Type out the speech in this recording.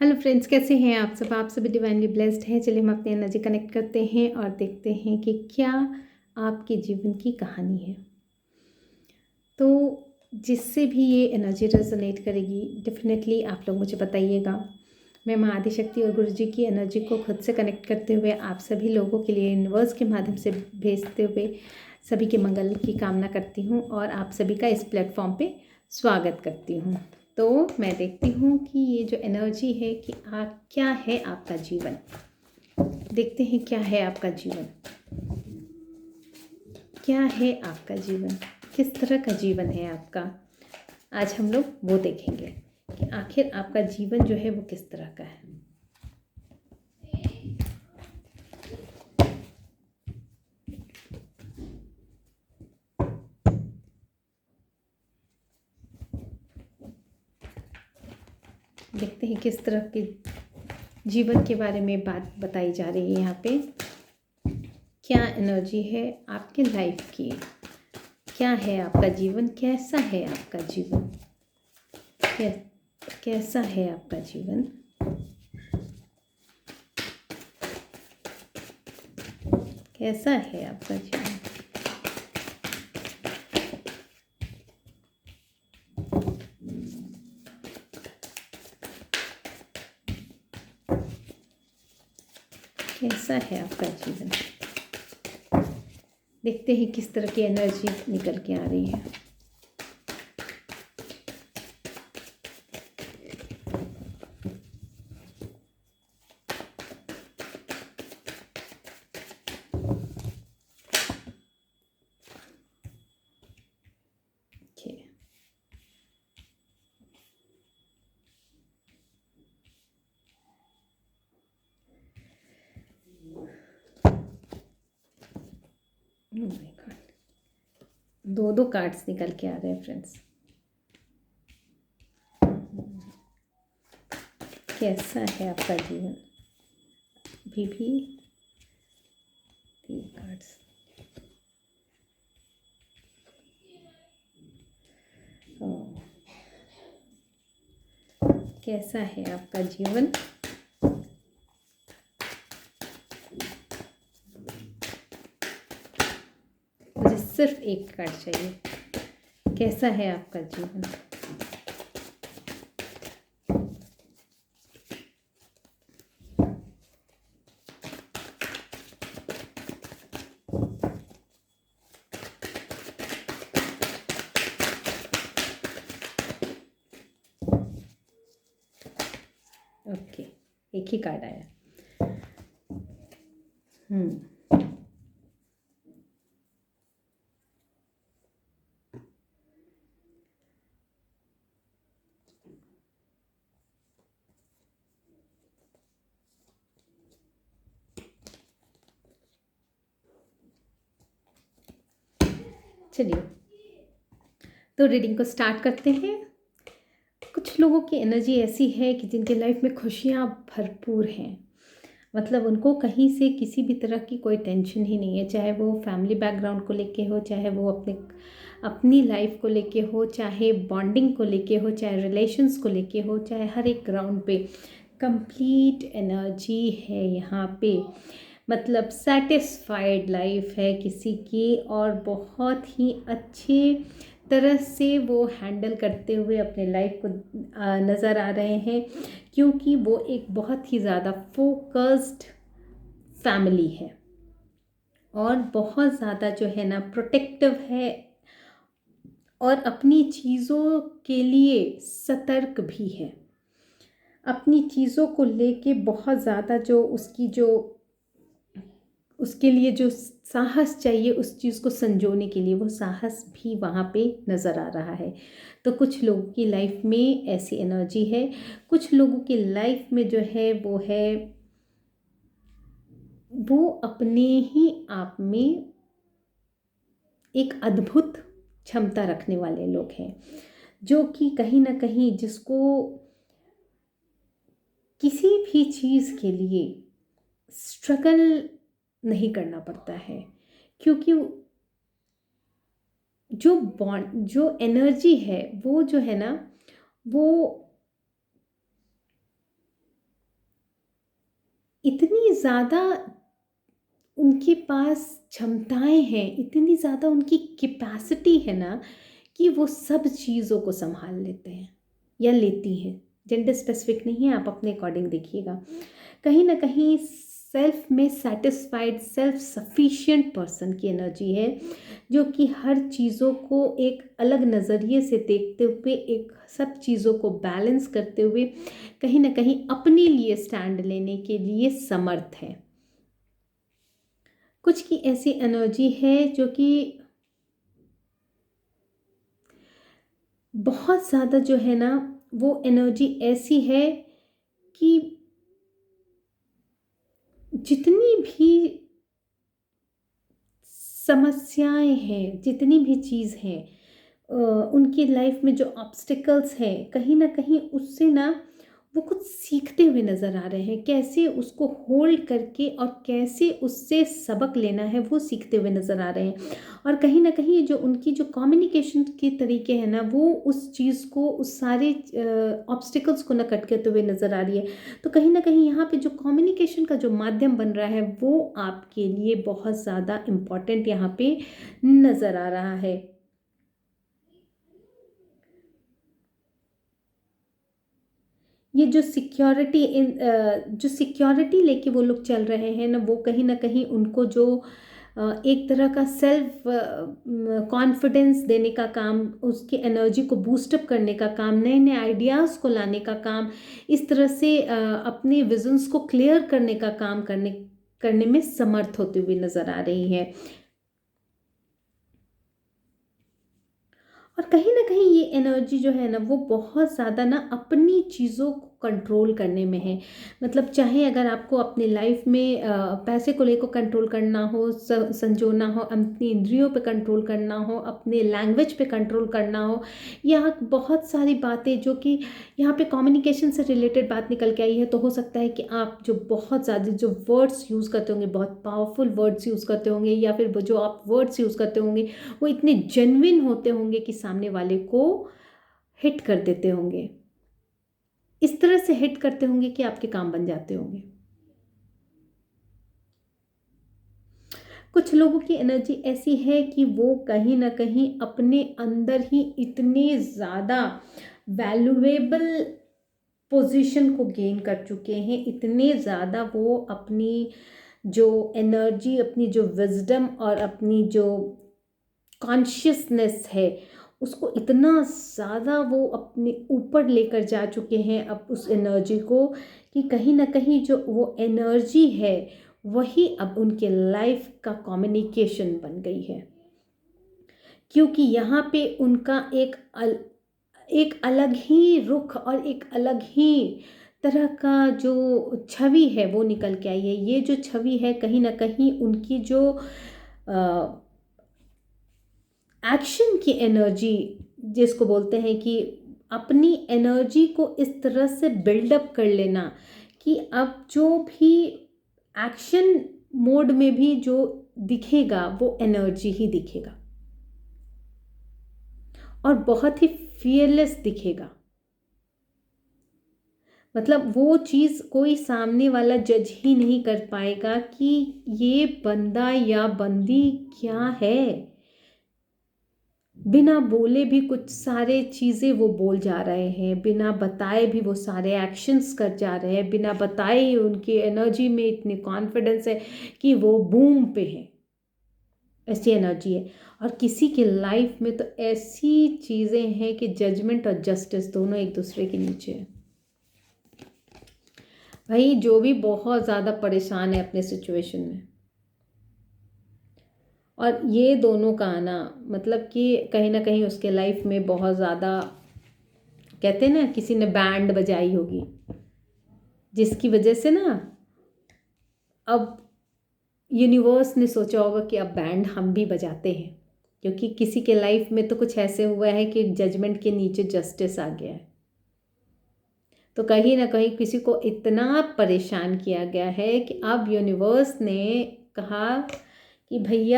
Hello friends, कैसे हैं आप सब? आप सभी डिवाइनली ब्लेस्ड हैं। चलिए हम अपनी एनर्जी कनेक्ट करते हैं और देखते हैं कि क्या आपके जीवन की कहानी है। तो जिससे भी ये एनर्जी रेजोनेट करेगी, डेफिनेटली आप लोग मुझे बताइएगा। मैं माँ आदिशक्ति और गुरु जी की एनर्जी को खुद से कनेक्ट करते हुए आप सभी लोगों के लिए यूनिवर्स के माध्यम से भेजते हुए सभी के मंगल की कामना करती हूँ और आप सभी का इस प्लेटफॉर्म पे स्वागत करती हूँ। तो मैं देखती हूँ कि ये जो एनर्जी है कि क्या है आपका जीवन। देखते हैं क्या है आपका जीवन, क्या है आपका जीवन, किस तरह का जीवन है आपका। आज हम लोग वो देखेंगे कि आखिर आपका जीवन जो है वो किस तरह का है। देखते हैं किस तरह के जीवन के बारे में बात बताई जा रही है यहाँ पे। क्या एनर्जी है आपके लाइफ की, क्या है आपका जीवन, कैसा है आपका जीवन, कैसा है आपका जीवन। कैसा है आपका जीवन। कैसा है आपका जीवन। देखते हैं किस तरह की एनर्जी निकल के आ रही है। Oh my God, दो दो कार्ड्स निकल के आ रहे हैं फ्रेंड्स। कैसा है आपका जीवन। अभी भी तीन कार्ड्स। कैसा है आपका जीवन। मुझे सिर्फ एक कार्ड चाहिए। कैसा है आपका जीवन। ओके, एक ही कार्ड आया। चलिए तो रीडिंग को स्टार्ट करते हैं। कुछ लोगों की एनर्जी ऐसी है कि जिनके लाइफ में खुशियाँ भरपूर हैं। मतलब उनको कहीं से किसी भी तरह की कोई टेंशन ही नहीं है, चाहे वो फैमिली बैकग्राउंड को लेके हो, चाहे वो अपनी लाइफ को लेके हो, चाहे बॉन्डिंग को लेके हो, चाहे रिलेशंस को लेके हो, चाहे हर एक ग्राउंड पे कंप्लीट एनर्जी है यहाँ पे। मतलब सेटिस्फाइड लाइफ है किसी की और बहुत ही अच्छे तरह से वो हैंडल करते हुए अपने लाइफ को नज़र आ रहे हैं, क्योंकि वो एक बहुत ही ज़्यादा फोकस्ड फैमिली है और बहुत ज़्यादा जो है ना प्रोटेक्टिव है और अपनी चीज़ों के लिए सतर्क भी है। अपनी चीज़ों को लेके बहुत ज़्यादा उसके लिए जो साहस चाहिए उस चीज़ को संजोने के लिए, वो साहस भी वहाँ पे नज़र आ रहा है। तो कुछ लोगों की लाइफ में ऐसी एनर्जी है। कुछ लोगों की लाइफ में जो है वो अपने ही आप में एक अद्भुत क्षमता रखने वाले लोग हैं, जो कि कहीं ना कहीं जिसको किसी भी चीज़ के लिए स्ट्रगल नहीं करना पड़ता है, क्योंकि जो एनर्जी है वो जो है ना वो ज़्यादा उनके पास क्षमताएं हैं, इतनी ज़्यादा उनकी कैपेसिटी है ना कि वो सब चीज़ों को संभाल लेते हैं या लेती हैं। जेंडर स्पेसिफिक नहीं है, आप अपने अकॉर्डिंग देखिएगा। कहीं ना कहीं सेल्फ में सेटिस्फाइड, सेल्फ सफिशिएंट पर्सन की एनर्जी है, जो कि हर चीज़ों को एक अलग नज़रिए से देखते हुए, एक सब चीज़ों को बैलेंस करते हुए कहीं ना कहीं अपने लिए स्टैंड लेने के लिए समर्थ है। कुछ की ऐसी एनर्जी है जो कि बहुत ज़्यादा जो है ना, वो एनर्जी ऐसी है कि जितनी भी समस्याएं हैं, जितनी भी चीज़ हैं, उनकी लाइफ में जो ऑब्स्टिकल्स हैं, कहीं ना कहीं उससे ना वो कुछ सीखते हुए नज़र आ रहे हैं। कैसे उसको होल्ड करके और कैसे उससे सबक लेना है, वो सीखते हुए नज़र आ रहे हैं। और कहीं ना कहीं जो उनकी जो कम्युनिकेशन के तरीके हैं ना, वो उस चीज़ को, उस सारे ऑब्स्टिकल्स को ना कट करते हुए नज़र आ रही है। तो कहीं ना कहीं यहाँ पे जो कम्युनिकेशन का जो माध्यम बन रहा है, वो आपके लिए बहुत ज़्यादा इम्पॉर्टेंट यहाँ पे नज़र आ रहा है। ये जो सिक्योरिटी लेके वो लोग चल रहे हैं ना कहीं उनको जो एक तरह का सेल्फ कॉन्फिडेंस देने का काम, उसकी एनर्जी को बूस्टअप करने का काम, नए नए आइडियाज़ को लाने का काम, इस तरह से अपने विजन्स को क्लियर करने का काम करने में समर्थ होते हुए नज़र आ रही है। और कहीं ना कहीं ये एनर्जी जो है ना, वो बहुत ज़्यादा ना अपनी चीज़ों को कंट्रोल करने में है। मतलब चाहे अगर आपको अपने लाइफ में पैसे को लेकर कंट्रोल करना हो, संजोना हो, अपनी इंद्रियों पे कंट्रोल करना हो, अपने लैंग्वेज पे कंट्रोल करना हो, या बहुत सारी बातें जो कि यहाँ पे कम्युनिकेशन से रिलेटेड बात निकल के आई है, तो हो सकता है कि आप जो बहुत ज़्यादा जो वर्ड्स यूज़ करते होंगे, बहुत पावरफुल वर्ड्स यूज़ करते होंगे, या फिर वो जो आप वर्ड्स यूज़ करते होंगे वो इतने जेन्युइन होते होंगे कि सामने वाले को हिट कर देते होंगे। इस तरह से हिट करते होंगे कि आपके काम बन जाते होंगे। कुछ लोगों की एनर्जी ऐसी है कि वो कहीं ना कहीं अपने अंदर ही इतने ज़्यादा वैल्यूएबल पोजीशन को गेन कर चुके हैं, इतने ज़्यादा वो अपनी जो एनर्जी, अपनी जो विजडम और अपनी जो कॉन्शियसनेस है, उसको इतना ज़्यादा वो अपने ऊपर लेकर जा चुके हैं अब उस एनर्जी को, कि कहीं ना कहीं जो वो एनर्जी है वही अब उनके लाइफ का कम्युनिकेशन बन गई है। क्योंकि यहाँ पे उनका एक अलग ही रुख और एक अलग ही तरह का जो छवि है वो निकल के आई है। ये जो छवि है कहीं ना कहीं उनकी जो एक्शन की एनर्जी, जिसको बोलते हैं कि अपनी एनर्जी को इस तरह से बिल्डअप कर लेना कि अब जो भी एक्शन मोड में भी जो दिखेगा वो एनर्जी ही दिखेगा और बहुत ही फियरलेस दिखेगा। मतलब वो चीज़ कोई सामने वाला जज ही नहीं कर पाएगा कि ये बंदा या बंदी क्या है। बिना बोले भी कुछ सारे चीज़ें वो बोल जा रहे हैं, बिना बताए भी वो सारे एक्शंस कर जा रहे हैं, बिना बताए ही उनकी एनर्जी में इतनी कॉन्फिडेंस है कि वो बूम पे है। ऐसी एनर्जी है। और किसी के लाइफ में तो ऐसी चीज़ें हैं कि जजमेंट और जस्टिस दोनों एक दूसरे के नीचे है। भाई जो भी बहुत ज़्यादा परेशान है अपने सिचुएशन में, और ये दोनों का आना मतलब कि कहीं ना कहीं उसके लाइफ में बहुत ज़्यादा, कहते हैं ना, किसी ने बैंड बजाई होगी जिसकी वजह से ना अब यूनिवर्स ने सोचा होगा कि अब बैंड हम भी बजाते हैं, क्योंकि किसी के लाइफ में तो कुछ ऐसे हुआ है कि जजमेंट के नीचे जस्टिस आ गया है। तो कहीं ना कहीं किसी को इतना परेशान किया गया है कि अब यूनिवर्स ने कहा कि भैया